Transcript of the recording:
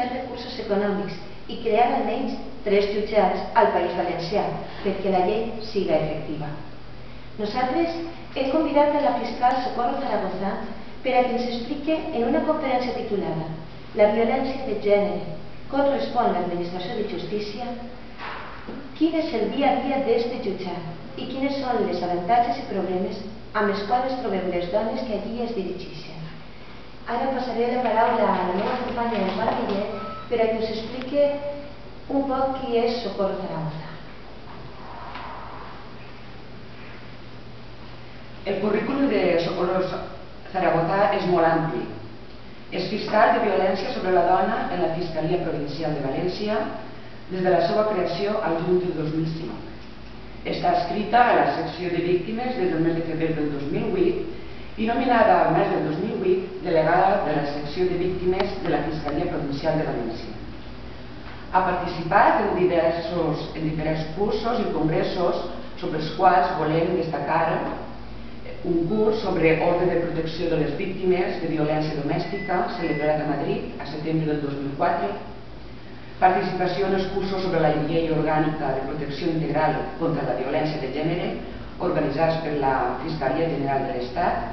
més recursos econòmics i crear almenys 3 jutjats al País Valencià perquè la llei siga efectiva. Nosaltres hem convidat a la fiscal Socorro Zaragoza per a que ens explique en una conferència titulada «La violència de gènere correspon a l'Administració de Justícia» quin és el dia a dia d'este jutjat i quines són les avantatges i problemes amb els quals ens trobem les dones que allí es dirigeixen. Ara passaré la paraula a la meva companya Mar Millet per a que us explique un poc qui és Socorro Zaragoza. El currículum de Socorro Zaragoza és molt ampli. És fiscal de violència sobre la dona en la Fiscalia Provincial de València des de la seva creació al juny del 2005. Està adscrita a la secció de víctimes des del mes de febrer del 2008 i nominada al mes del 2008 delegada de la secció de víctimes de la Fiscalia Provincial de València. Ha participat en diferents cursos i congressos sobre els quals volem destacar un curs sobre ordre de protecció de les víctimes de violència domèstica celebrat a Madrid a setembre del 2004, participació en els cursos sobre la llei orgànica de protecció integral contra la violència de gènere organitzats per la Fiscalia General de l'Estat